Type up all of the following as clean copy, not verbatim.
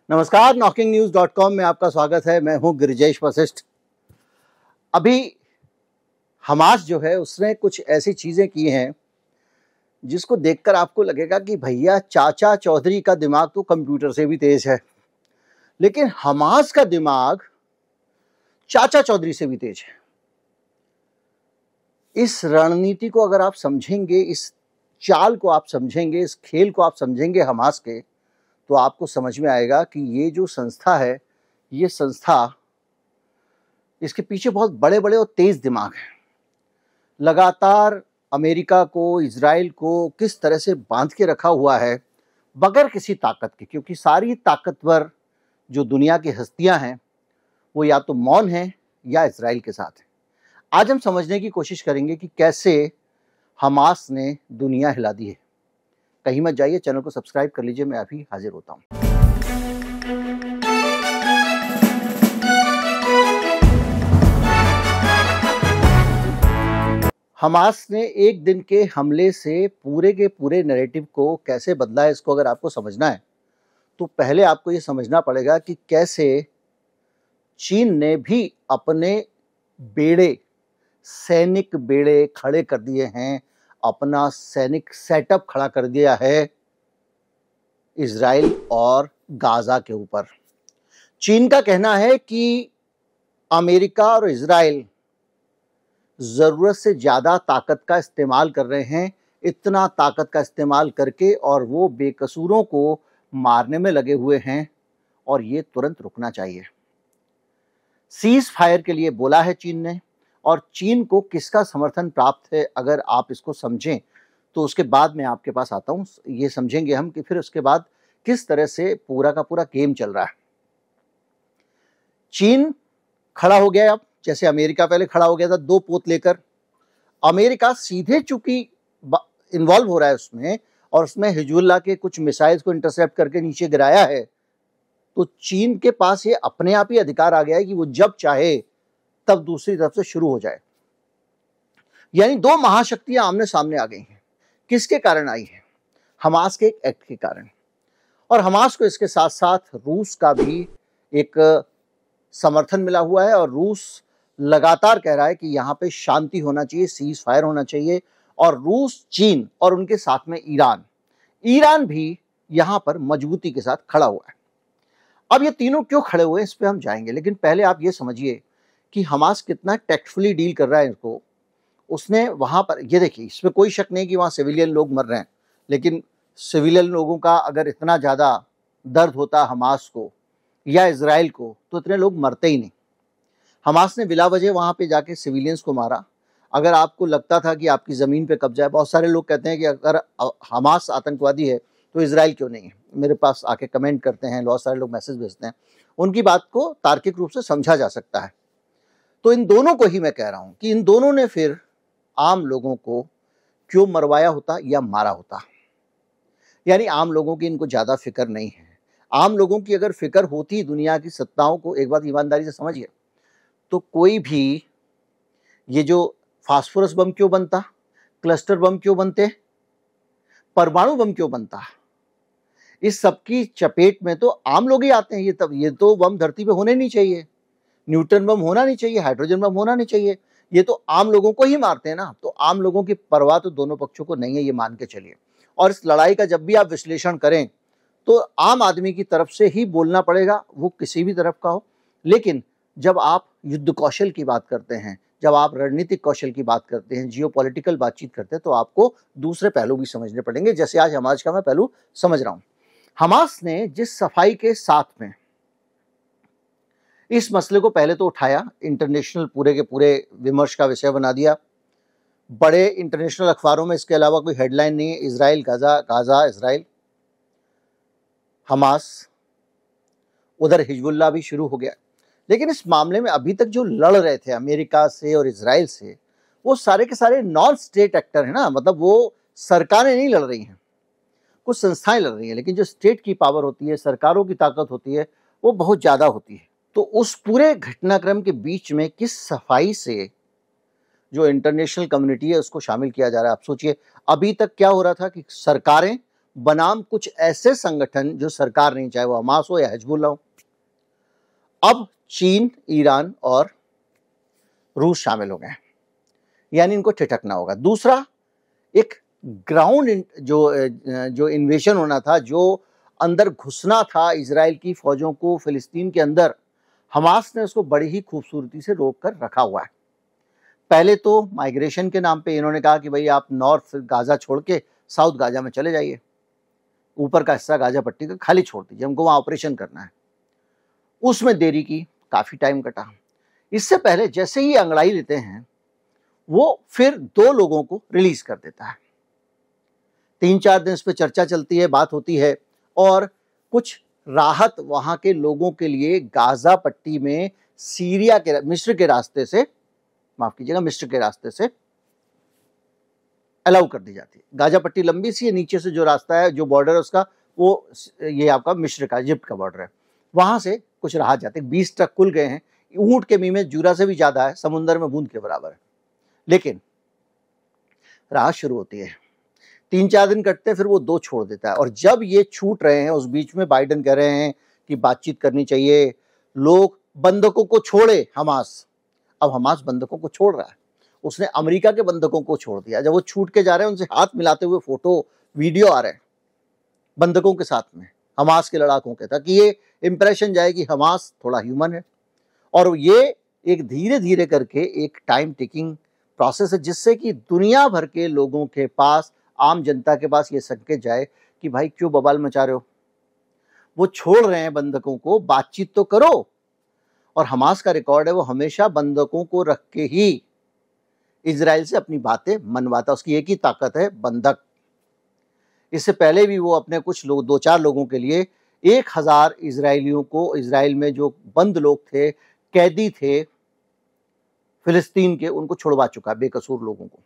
नमस्कार, knocking-news.com में आपका स्वागत है। मैं हूं गिरिजेश वशिष्ठ। अभी हमास जो है उसने कुछ ऐसी चीजें की हैं जिसको देखकर आपको लगेगा कि भैया चाचा चौधरी का दिमाग तो कंप्यूटर से भी तेज है, लेकिन हमास का दिमाग चाचा चौधरी से भी तेज है। इस रणनीति को अगर आप समझेंगे, इस चाल को आप समझेंगे, इस खेल को आप समझेंगे हमास के, तो आपको समझ में आएगा कि ये जो संस्था है, ये संस्था, इसके पीछे बहुत बड़े बड़े और तेज दिमाग हैं। लगातार अमेरिका को, इजराइल को किस तरह से बांध के रखा हुआ है बगैर किसी ताकत के, क्योंकि सारी ताकतवर जो दुनिया की हस्तियां हैं वो या तो मौन हैं या इजराइल के साथ हैं। आज हम समझने की कोशिश करेंगे कि कैसे हमास ने दुनिया हिला दी है। कहीं मत जाइए, चैनल को सब्सक्राइब कर लीजिए, मैं अभी हाजिर होता हूं। हमास ने एक दिन के हमले से पूरे के पूरे नैरेटिव को कैसे बदला है, इसको अगर आपको समझना है तो पहले आपको ये समझना पड़ेगा कि कैसे चीन ने भी अपने बेड़े, सैनिक बेड़े खड़े कर दिए हैं, अपना सैनिक सेटअप खड़ा कर दिया है इजराइल और गाजा के ऊपर। चीन का कहना है कि अमेरिका और इजराइल जरूरत से ज्यादा ताकत का इस्तेमाल कर रहे हैं, इतना ताकत का इस्तेमाल करके, और वो बेकसूरों को मारने में लगे हुए हैं और ये तुरंत रुकना चाहिए। सीज फायर के लिए बोला है चीन ने, और चीन को किसका समर्थन प्राप्त है अगर आप इसको समझें तो उसके बाद मैं आपके पास आता हूं। ये समझेंगे हम कि फिर उसके बाद किस तरह से पूरा का पूरा गेम चल रहा है। चीन खड़ा हो गया, अब जैसे अमेरिका पहले खड़ा हो गया था 2 पोत लेकर। अमेरिका सीधे चूंकि इन्वॉल्व हो रहा है उसमें, और उसमें हिजबुल्लाह के कुछ मिसाइल्स को इंटरसेप्ट करके नीचे गिराया है, तो चीन के पास ये अपने आप ही अधिकार आ गया है कि वो जब चाहे तब दूसरी तरफ से शुरू हो जाए। यानी 2 महाशक्तियां आमने सामने आ गई हैं। किसके कारण आई है? हमास के एक एक्ट के कारण। और हमास को इसके साथ साथ रूस का भी एक समर्थन मिला हुआ है, और रूस लगातार कह रहा है कि यहाँ पे शांति होना चाहिए, सीज फायर होना चाहिए। और रूस, चीन और उनके साथ में ईरान भी यहाँ पर मजबूती के साथ खड़ा हुआ है। अब ये तीनों क्यों खड़े हुए इस पे हम जाएंगे, लेकिन पहले आप ये समझिए कि हमास कितना टैक्टफुली डील कर रहा है इसको। उसने वहां पर, ये देखिए, इसमें कोई शक नहीं कि वहां सिविलियन लोग मर रहे हैं, लेकिन सिविलियन लोगों का अगर इतना ज्यादा दर्द होता हमास को या इजराइल को, तो इतने लोग मरते ही नहीं। हमास ने बिला वजह वहां पे जाके सिविलियंस को मारा। अगर आपको लगता था कि आपकी जमीन पे कब्जा है, बहुत सारे लोग कहते हैं कि अगर हमास आतंकवादी है तो इजराइल क्यों नहीं है। मेरे पास आके कमेंट करते हैं, बहुत सारे लोग मैसेज भेजते हैं। उनकी बात को तार्किक रूप से समझा जा सकता है। तो इन दोनों को ही मैं कह रहा हूं कि इन दोनों ने फिर आम लोगों को क्यों मरवाया होता या मारा होता। यानी आम लोगों की इनको ज्यादा फिक्र नहीं है। आम लोगों की अगर फिक्र होती दुनिया की सत्ताओं को, एक बात ईमानदारी से समझिए, तो कोई भी ये जो फास्फोरस बम क्यों बनता, क्लस्टर बम क्यों बनते, परमाणु बम क्यों बनता, इस सब की चपेट में तो आम लोग ही आते हैं। ये तो बम धरती पे होने नहीं चाहिए, न्यूट्रन बम होना नहीं चाहिए, हाइड्रोजन बम होना नहीं चाहिए। ये तो आम लोगों को ही मारते हैं ना। तो आम लोगों की परवाह तो दोनों पक्षों को नहीं है, ये मान के चलिए। और इस लड़ाई का जब भी आप विश्लेषण करें तो आम आदमी की तरफ से ही बोलना पड़ेगा, वो किसी भी तरफ का हो। लेकिन जब आप युद्ध कौशल की बात करते हैं, जब आप रणनीतिक कौशल की बात करते हैं, जियोपॉलिटिकल बातचीत करते हैं, तो आपको दूसरे पहलू भी समझने पड़ेंगे, जैसे आज हमास का मैं पहलू समझ रहा हूं। हमास ने जिस सफाई के साथ में इस मसले को पहले तो उठाया, इंटरनेशनल पूरे के पूरे विमर्श का विषय बना दिया। बड़े इंटरनेशनल अखबारों में इसके अलावा कोई हेडलाइन नहीं है। Israel Gaza, Gaza Israel, Hamas, उधर हिजबुल्लाह भी शुरू हो गया। लेकिन इस मामले में अभी तक जो लड़ रहे थे अमेरिका से और इजराइल से, वो सारे के सारे नॉन स्टेट एक्टर है ना। मतलब वो सरकारें नहीं लड़ रही हैं, कुछ संस्थाएं लड़ रही हैं, लेकिन जो स्टेट की पावर होती है, सरकारों की ताकत होती है, वो बहुत ज्यादा होती है। तो उस पूरे घटनाक्रम के बीच में किस सफाई से जो इंटरनेशनल कम्युनिटी है उसको शामिल किया जा रहा है। आप सोचिए, अभी तक क्या हो रहा था कि सरकारें बनाम कुछ ऐसे संगठन जो सरकार नहीं, चाहे वो हमास हो या हिजबुल्लाह हो। अब चीन, ईरान और रूस शामिल हो गए, यानी इनको ठिठकना होगा। दूसरा, एक ग्राउंड जो इन्वेशन होना था, जो अंदर घुसना था इजराइल की फौजों को फिलिस्तीन के अंदर, हमास ने उसको बड़ी ही खूबसूरती से रोक कर रखा हुआ है। पहले तो माइग्रेशन के नाम पे इन्होंने कहा कि भाई आप नॉर्थ गाजा छोड़ के साउथ गाजा में चले जाइए, ऊपर का हिस्सा गाजा पट्टी का खाली छोड़ दीजिए, हमको वहां ऑपरेशन करना है। उसमें देरी की, काफी टाइम कटा। इससे पहले जैसे ही अंगड़ाई लेते हैं, वो फिर 2 लोगों को रिलीज कर देता है। 3-4 दिन इस पर चर्चा चलती है, बात होती है, और कुछ राहत वहां के लोगों के लिए गाजा पट्टी में सीरिया के, मिस्र के रास्ते से, माफ कीजिएगा, मिस्र के रास्ते से अलाउ कर दी जाती है। गाजा पट्टी लंबी सी है, नीचे से जो रास्ता है, जो बॉर्डर है उसका, वो ये आपका मिस्र का, इजिप्ट का बॉर्डर है, वहां से कुछ राहत जाती है। 20 ट्रक खुल गए हैं, ऊंट के मुंह में जूरा से भी ज्यादा है, समुद्र में बूंद के बराबर है, लेकिन राहत शुरू होती है। 3-4 दिन कटते हैं, फिर वो 2 छोड़ देता है। और जब ये छूट रहे हैं, उस बीच में बाइडेन कह रहे हैं कि बातचीत करनी चाहिए, लोग बंधकों को छोड़े हमास। अब हमास बंधकों को छोड़ रहा है, उसने अमेरिका के बंधकों को छोड़ दिया। जब वो छूट के जा रहे हैं, उनसे हाथ मिलाते हुए फोटो वीडियो आ रहे हैं बंधकों के साथ में, हमास के लड़ाकों के, ताकि ये इंप्रेशन जाए कि हमास थोड़ा ह्यूमन है। और ये एक धीरे धीरे करके एक टाइम टेकिंग प्रोसेस है, जिससे कि दुनिया भर के लोगों के पास, आम जनता के पास ये संकेत जाए कि भाई क्यों बवाल मचा रहे हो, वो छोड़ रहे हैं बंधकों को, बातचीत तो करो। और हमास का रिकॉर्ड है, वो हमेशा बंधकों को रख के ही इजराइल से अपनी बातें मनवाता, उसकी एक ही ताकत है, बंधक। इससे पहले भी वो अपने कुछ लोग, 2-4 लोगों के लिए 1000 इजरायलियों को, इजराइल में जो बंद लोग थे, कैदी थे फिलिस्तीन के, उनको छुड़वा चुका, बेकसूर लोगों को।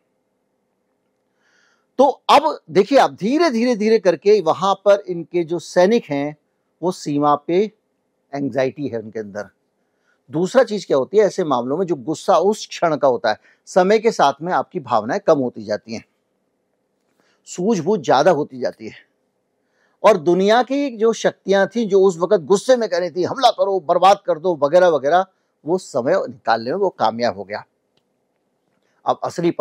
तो अब देखिए, अब धीरे धीरे धीरे करके वहां पर इनके जो सैनिक हैं, वो सीमा पे एंग्जाइटी है उनके अंदर। दूसरा चीज क्या होती है ऐसे मामलों में, जो गुस्सा उस क्षण का होता है, समय के साथ में आपकी भावनाएं कम होती जाती हैं, सूझबूझ ज्यादा होती जाती है। और दुनिया की जो शक्तियां थी, जो उस वक्त गुस्से में कह रही थी हमला करो, बर्बाद कर दो, वगैरह वगैरह, वो समय निकालने में वो कामयाब हो गया। अब असली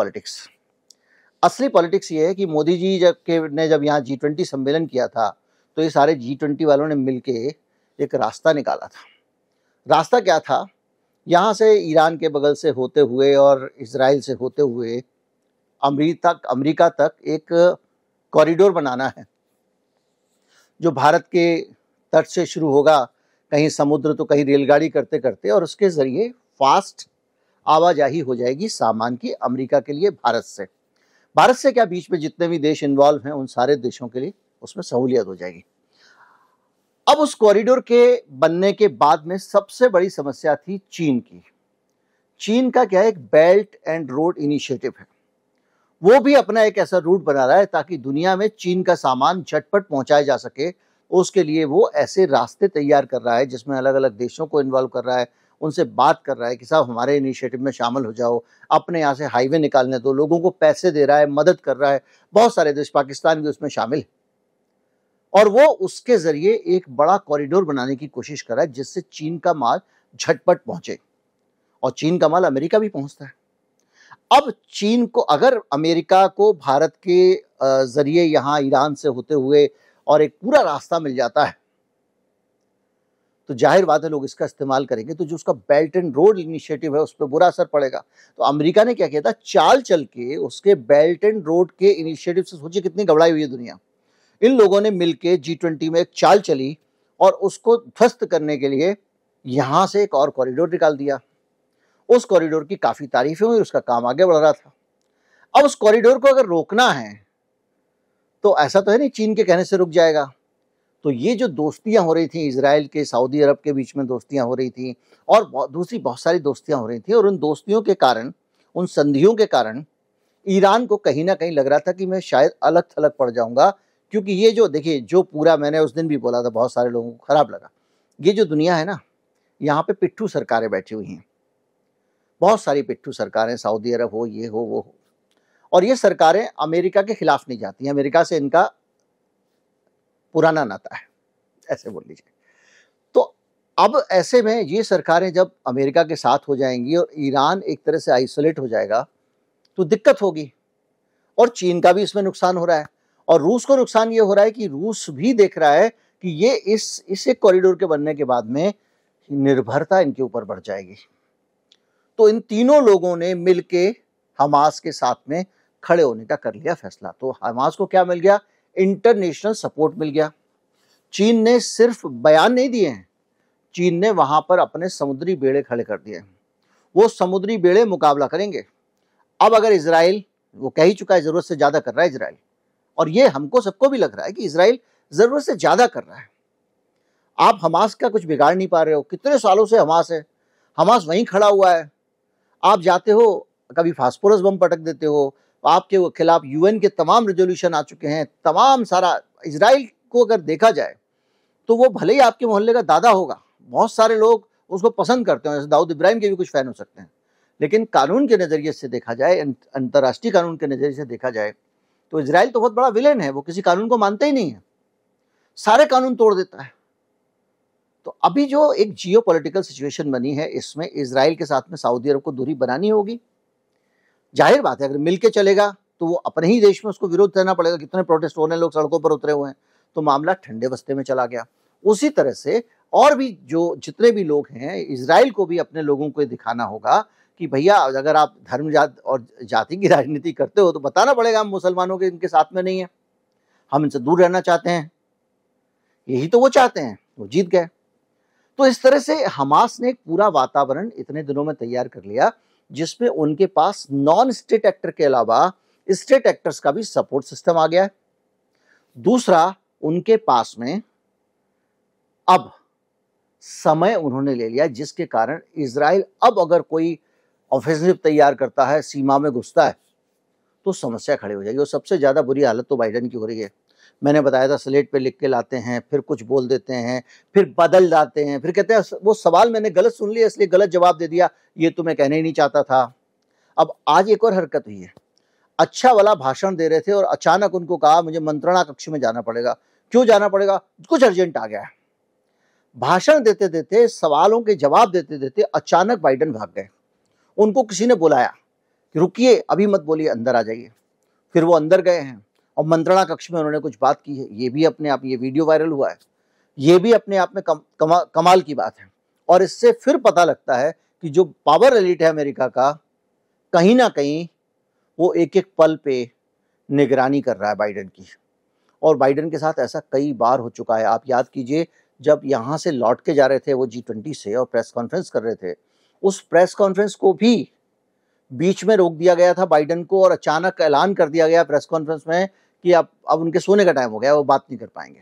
पॉलिटिक्स ये है कि मोदी जी जब यहाँ G20 सम्मेलन किया था, तो ये सारे G20 वालों ने मिलके एक रास्ता निकाला था। रास्ता क्या था? यहाँ से ईरान के बगल से होते हुए और इजराइल से होते हुए अमेरिका तक एक कॉरिडोर बनाना है, जो भारत के तट से शुरू होगा, कहीं समुद्र तो कहीं रेलगाड़ी करते करते, और उसके जरिए फास्ट आवाजाही हो जाएगी सामान की अमेरिका के लिए भारत से क्या, बीच में जितने भी देश इन्वॉल्व हैं उन सारे देशों के लिए उसमें सहूलियत हो जाएगी। अब उस कॉरिडोर के बनने के बाद में सबसे बड़ी समस्या थी चीन की। चीन का क्या है, एक बेल्ट एंड रोड इनिशिएटिव है, वो भी अपना एक ऐसा रूट बना रहा है ताकि दुनिया में चीन का सामान झटपट पहुंचाया जा सके। उसके लिए वो ऐसे रास्ते तैयार कर रहा है जिसमें अलग अलग देशों को इन्वॉल्व कर रहा है, उनसे बात कर रहा है कि साहब हमारे इनिशिएटिव में शामिल हो जाओ, अपने यहाँ से हाईवे निकालने दो, लोगों को पैसे दे रहा है, मदद कर रहा है। बहुत सारे देश, पाकिस्तान भी उसमें शामिल है, और वो उसके जरिए एक बड़ा कॉरिडोर बनाने की कोशिश कर रहा है जिससे चीन का माल झटपट पहुंचे, और चीन का माल अमेरिका भी पहुंचता है। अब चीन को, अगर अमेरिका को भारत के जरिए यहाँ ईरान से होते हुए और एक पूरा रास्ता मिल जाता है, तो जाहिर बात है लोग इसका इस्तेमाल करेंगे, तो जो उसका बेल्ट एंड रोड इनिशिएटिव है उस पर बुरा असर पड़ेगा। तो अमेरिका ने क्या किया था, चाल चल के उसके बेल्ट एंड रोड के इनिशिएटिव से, सोचिए कितनी घबराई हुई है दुनिया, इन लोगों ने मिलकर G20 में एक चाल चली और उसको ध्वस्त करने के लिए यहां से एक और कॉरिडोर निकाल दिया। उस कॉरिडोर की काफी तारीफें हुई, उसका काम आगे बढ़ रहा था। अब उस कॉरिडोर को अगर रोकना है तो ऐसा तो है नहीं चीन के कहने से रुक जाएगा। तो ये जो दोस्तियां हो रही थी इजराइल के, सऊदी अरब के बीच में दोस्तियां हो रही थी, और दूसरी बहुत सारी दोस्तियां हो रही थी, और उन दोस्तियों के कारण, उन संधियों के कारण ईरान को कहीं ना कहीं लग रहा था कि मैं शायद अलग थलग पड़ जाऊंगा। क्योंकि ये जो देखिए, जो पूरा, मैंने उस दिन भी बोला था, बहुत सारे लोगों को खराब लगा, ये जो दुनिया है ना, यहाँ पे पिट्ठू सरकारें बैठी हुई हैं, बहुत सारी पिट्ठू सरकारें, सऊदी अरब हो, ये हो, वो हो, और ये सरकारें अमेरिका के खिलाफ नहीं जाती हैं, अमेरिका से इनका पुराना नाता है, ऐसे बोल लीजिए। तो अब ऐसे में ये सरकारें जब अमेरिका के साथ हो जाएंगी और ईरान एक तरह से आइसोलेट हो जाएगा तो दिक्कत होगी। और चीन का भी इसमें नुकसान हो रहा है, और रूस को नुकसान ये हो रहा है कि रूस भी देख रहा है कि ये इस एक कॉरिडोर के बनने के बाद में निर्भरता इनके ऊपर बढ़ जाएगी। तो इन तीनों लोगों ने मिलके हमास के साथ में खड़े होने का कर लिया फैसला। तो हमास को क्या मिल गया? इंटरनेशनल सपोर्ट मिल गया। चीन ने सिर्फ बयान नहीं दिए हैं, चीन ने वहां पर अपने समुद्री बेड़े खड़े कर दिए। वो समुद्री बेड़े मुकाबला करेंगे। अब अगर इजराइल, वो कह ही चुका है जरूरत से ज्यादा कर रहा है इजराइल, और ये हमको सबको भी लग रहा है कि इजराइल जरूरत से ज्यादा कर रहा है। आप हमास का कुछ बिगाड़ नहीं पा रहे हो, कितने सालों से हमास है, हमास वहीं खड़ा हुआ है। आप जाते हो कभी फास्फोरस बम पटक देते हो, आपके खिलाफ यूएन के तमाम रेजोल्यूशन आ चुके हैं, तमाम सारा। इजराइल को अगर देखा जाए तो वो भले ही आपके मोहल्ले का दादा होगा, बहुत सारे लोग उसको पसंद करते हैं, जैसे दाऊद इब्राहिम के भी कुछ फैन हो सकते हैं, लेकिन कानून के नज़रिए से देखा जाए, अंतर्राष्ट्रीय कानून के नज़रिए से देखा जाए तो इजराइल तो बहुत बड़ा विलेन है। वो किसी कानून को मानता ही नहीं है, सारे कानून तोड़ देता है। तो अभी जो एक जियो पॉलिटिकल सिचुएशन बनी है, इसमें इजराइल के साथ में सऊदी अरब को दूरी बनानी होगी। जाहिर बात है, अगर मिल के चलेगा तो वो अपने ही देश में उसको विरोध करना पड़ेगा। कितने प्रोटेस्ट हो रहे हैं, लोग सड़कों पर उतरे हुए हैं, तो मामला ठंडे बस्ते में चला गया। उसी तरह से और भी जो जितने भी लोग हैं, इजराइल को भी अपने लोगों को दिखाना होगा कि भैया अगर आप धर्म जात और जाति की राजनीति करते हो तो बताना पड़ेगा हम मुसलमानों के इनके साथ में नहीं है, हम इनसे दूर रहना चाहते हैं। यही तो वो चाहते हैं, वो जीत गए। तो इस तरह से हमास ने एक पूरा वातावरण इतने दिनों में तैयार कर लिया जिसमें उनके पास नॉन स्टेट एक्टर के अलावा स्टेट एक्टर्स का भी सपोर्ट सिस्टम आ गया है। दूसरा, उनके पास में अब समय उन्होंने ले लिया, जिसके कारण इजराइल अब अगर कोई ऑफेंसिव तैयार करता है, सीमा में घुसता है, तो समस्या खड़ी हो जाएगी। और सबसे ज्यादा बुरी हालत तो बाइडेन की हो रही है। मैंने बताया था, स्लेट पे लिख के लाते हैं, फिर कुछ बोल देते हैं, फिर बदल जाते हैं, फिर कहते हैं वो सवाल मैंने गलत सुन लिया इसलिए गलत जवाब दे दिया, ये तो मैं कहने ही नहीं चाहता था। अब आज एक और हरकत हुई है, अच्छा वाला भाषण दे रहे थे और अचानक उनको कहा मुझे मंत्रणा कक्ष में जाना पड़ेगा। क्यों जाना पड़ेगा? कुछ अर्जेंट आ गया है। भाषण देते देते, सवालों के जवाब देते देते अचानक बाइडेन भाग गए। उनको किसी ने बुलाया कि रुकिए, अभी मत बोलिए, अंदर आ जाइए। फिर वो अंदर गए हैं और मंत्रणा कक्ष में उन्होंने कुछ बात की है। ये भी अपने आप, ये वीडियो वायरल हुआ है, ये भी अपने आप में कमाल की बात है। और इससे फिर पता लगता है कि जो पावर एलिट है अमेरिका का, कहीं ना कहीं वो एक एक पल पे निगरानी कर रहा है बाइडेन की। और बाइडेन के साथ ऐसा कई बार हो चुका है। आप याद कीजिए, जब यहाँ से लौट के जा रहे थे वो G20 से और प्रेस कॉन्फ्रेंस कर रहे थे, उस प्रेस कॉन्फ्रेंस को भी बीच में रोक दिया गया था बाइडेन को, और अचानक ऐलान कर दिया गया प्रेस कॉन्फ्रेंस में कि अब उनके सोने का टाइम हो गया, वो बात नहीं कर पाएंगे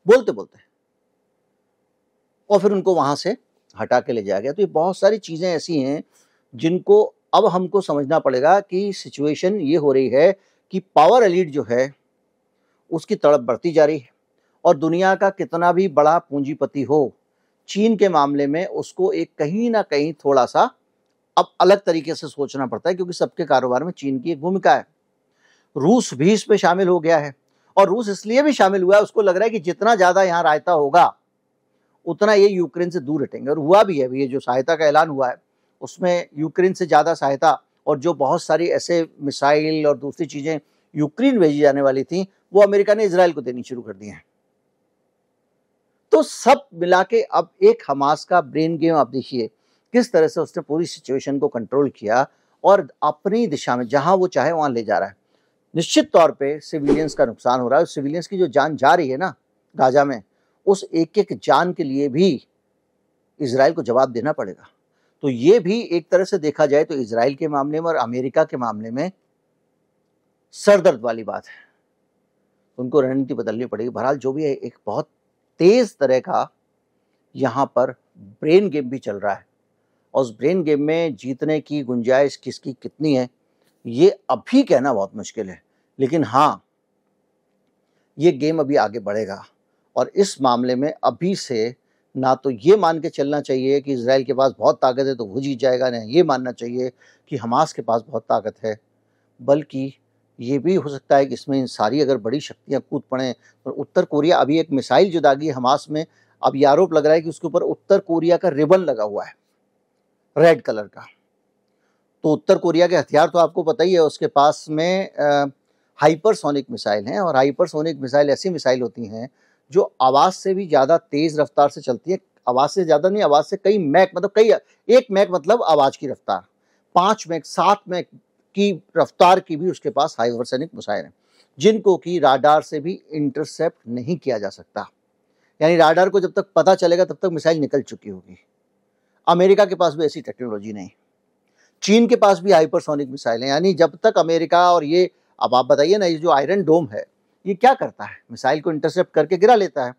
बोलते बोलते, और फिर उनको वहां से हटा के ले जाया गया। तो ये बहुत सारी चीजें ऐसी हैं जिनको अब हमको समझना पड़ेगा कि सिचुएशन ये हो रही है कि पावर एलीट जो है उसकी तड़प बढ़ती जा रही है, और दुनिया का कितना भी बड़ा पूंजीपति हो, चीन के मामले में उसको एक कहीं ना कहीं थोड़ा सा अब अलग तरीके से सोचना पड़ता है, क्योंकि सबके कारोबार में चीन की एक भूमिका है। रूस भी इसमें शामिल हो गया है, और रूस इसलिए भी शामिल हुआ है, उसको लग रहा है कि जितना ज्यादा यहाँ रायता होगा उतना ये यूक्रेन से दूर हटेंगे। और हुआ भी है। ये जो सहायता का ऐलान हुआ है उसमें यूक्रेन से ज्यादा सहायता, और जो बहुत सारी ऐसे मिसाइल और दूसरी चीजें यूक्रेन भेजी जाने वाली थी, वो अमेरिका ने इजराइल को देनी शुरू कर दी है। तो सब मिला के अब एक हमास का ब्रेन गेम आप देखिए किस तरह से उसने पूरी सिचुएशन को कंट्रोल किया और अपनी दिशा में जहां वो चाहे वहां ले जा रहा है। निश्चित तौर पे सिविलियंस का नुकसान हो रहा है। सिविलियंस की जो जान जा रही है ना गाजा में, उस एक एक जान के लिए भी इजराइल को जवाब देना पड़ेगा। तो ये भी एक तरह से देखा जाए तो इजराइल के मामले में और अमेरिका के मामले में सरदर्द वाली बात है। उनको रणनीति बदलनी पड़ेगी। बहरहाल जो भी है, एक बहुत तेज तरह का यहाँ पर ब्रेन गेम भी चल रहा है, और उस ब्रेन गेम में जीतने की गुंजाइश किसकी कितनी है ये अभी कहना बहुत मुश्किल है। लेकिन हाँ, ये गेम अभी आगे बढ़ेगा, और इस मामले में अभी से ना तो ये मान के चलना चाहिए कि इजराइल के पास बहुत ताकत है तो वो जीत जाएगा, ना ये मानना चाहिए कि हमास के पास बहुत ताकत है, बल्कि ये भी हो सकता है कि इसमें इन सारी अगर बड़ी शक्तियाँ कूद पड़ें, तो उत्तर कोरिया अभी एक मिसाइल जो दागी है हमास में, अब ये आरोप लग रहा है कि उसके ऊपर उत्तर कोरिया का रिबन लगा हुआ है, रेड कलर का। तो उत्तर कोरिया के हथियार तो आपको पता ही है, उसके पास में हाइपरसोनिक मिसाइल हैं, और हाइपरसोनिक मिसाइल ऐसी मिसाइल होती हैं जो आवाज़ से भी ज़्यादा तेज़ रफ्तार से चलती है। आवाज़ से ज़्यादा नहीं, आवाज़ से कई मैक मतलब कई 1 मैक मतलब आवाज़ की रफ्तार, 5 मैक 7 मैक की रफ्तार की भी उसके पास हाइपरसोनिक मिसाइल हैं, जिनको कि राडार से भी इंटरसेप्ट नहीं किया जा सकता। यानी राडार को जब तक पता चलेगा तब तक मिसाइल निकल चुकी होगी। अमेरिका के पास भी ऐसी टेक्नोलॉजी नहीं। चीन के पास भी हाइपरसोनिक मिसाइल हैं, यानी जब तक अमेरिका और ये, अब आप बताइए ना, ये जो आयरन डोम है ये क्या करता है? मिसाइल को इंटरसेप्ट करके गिरा लेता है।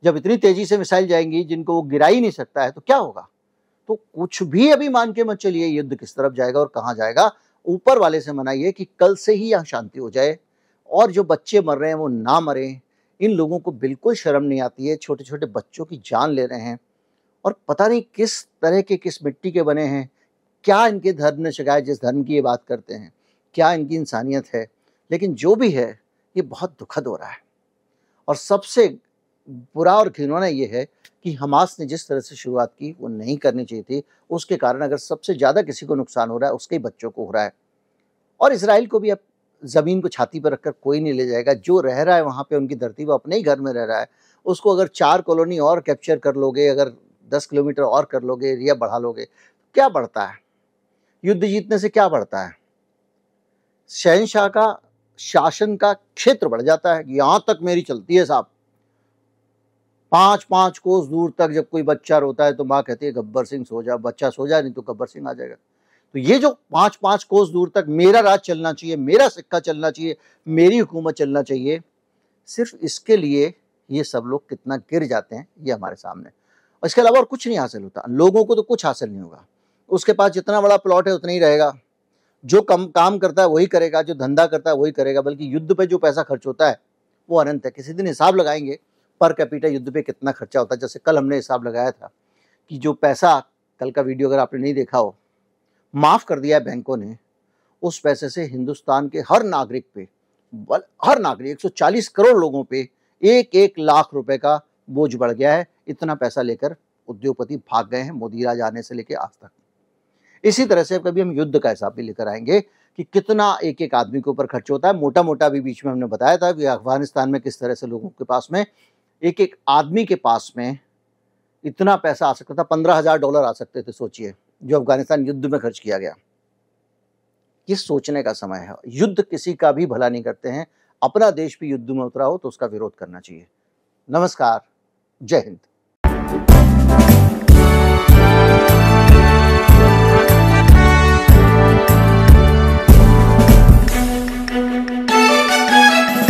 जब इतनी तेजी से मिसाइल जाएंगी जिनको वो गिरा ही नहीं सकता है तो क्या होगा? तो कुछ भी अभी मान के मत चलिए युद्ध किस तरफ जाएगा और कहाँ जाएगा। ऊपर वाले से मनाइए कि कल से ही यहाँ शांति हो जाए, और जो बच्चे मर रहे हैं वो ना मरें। इन लोगों को बिल्कुल शर्म नहीं आती है, छोटे छोटे बच्चों की जान ले रहे हैं, और पता नहीं किस तरह के, किस मिट्टी के बने हैं, क्या इनके धर्म ने सिखाया जिस धर्म की ये बात करते हैं, क्या इनकी इंसानियत है। लेकिन जो भी है ये बहुत दुखद हो रहा है, और सबसे बुरा और घिनौना ये है कि हमास ने जिस तरह से शुरुआत की वो नहीं करनी चाहिए थी। उसके कारण अगर सबसे ज़्यादा किसी को नुकसान हो रहा है उसके ही बच्चों को हो रहा है। और इसराइल को भी अब ज़मीन को छाती पर रखकर कोई नहीं ले जाएगा। जो रह रहा है वहाँ पे उनकी धरती वो अपने ही घर में रह रहा है, उसको अगर 4 कॉलोनी और कैप्चर कर लोगे, अगर 10 किलोमीटर और कर लोगे, एरिया बढ़ा लोगे, क्या बढ़ता है? युद्ध जीतने से क्या बढ़ता है? शहंशाह का शासन का क्षेत्र बढ़ जाता है कि यहाँ तक मेरी चलती है साहब। 5-5 कोस दूर तक जब कोई बच्चा रोता है तो माँ कहती है गब्बर सिंह सो जा, बच्चा सो जा नहीं तो गब्बर सिंह आ जाएगा। तो ये जो 5-5 कोस दूर तक मेरा राज चलना चाहिए, मेरा सिक्का चलना चाहिए, मेरी हुकूमत चलना चाहिए, सिर्फ इसके लिए ये सब लोग कितना गिर जाते हैं ये हमारे सामने। और इसके अलावा और कुछ नहीं हासिल होता। लोगों को तो कुछ हासिल नहीं होगा, उसके पास जितना बड़ा प्लॉट है उतना ही रहेगा, जो कम काम करता है वही करेगा, जो धंधा करता है वही करेगा, बल्कि युद्ध पे जो पैसा खर्च होता है वो अनंत है। किसी दिन हिसाब लगाएंगे पर कैपिटा युद्ध पे कितना खर्चा होता है। जैसे कल हमने हिसाब लगाया था कि जो पैसा, कल का वीडियो अगर आपने नहीं देखा हो, माफ़ कर दिया है बैंकों ने, उस पैसे से हिंदुस्तान के हर नागरिक पे, हर नागरिक 140 करोड़ लोगों पे 1-1 लाख रुपए का बोझ बढ़ गया है। इतना पैसा लेकर उद्योगपति भाग गए हैं, मोदी राज आने से लेकर आज तक। इसी तरह से कभी हम युद्ध का हिसाब भी लेकर आएंगे कि कितना एक एक आदमी के ऊपर खर्च होता है। मोटा मोटा भी बीच में हमने बताया था कि अफगानिस्तान में किस तरह से लोगों के पास में, एक एक आदमी के पास में इतना पैसा आ सकता था, $15,000 आ सकते थे। सोचिए जो अफगानिस्तान युद्ध में खर्च किया गया। ये सोचने का समय है। युद्ध किसी का भी भला नहीं करते हैं। अपना देश भी युद्ध में उतरा हो तो उसका विरोध करना चाहिए। नमस्कार, जय हिंद।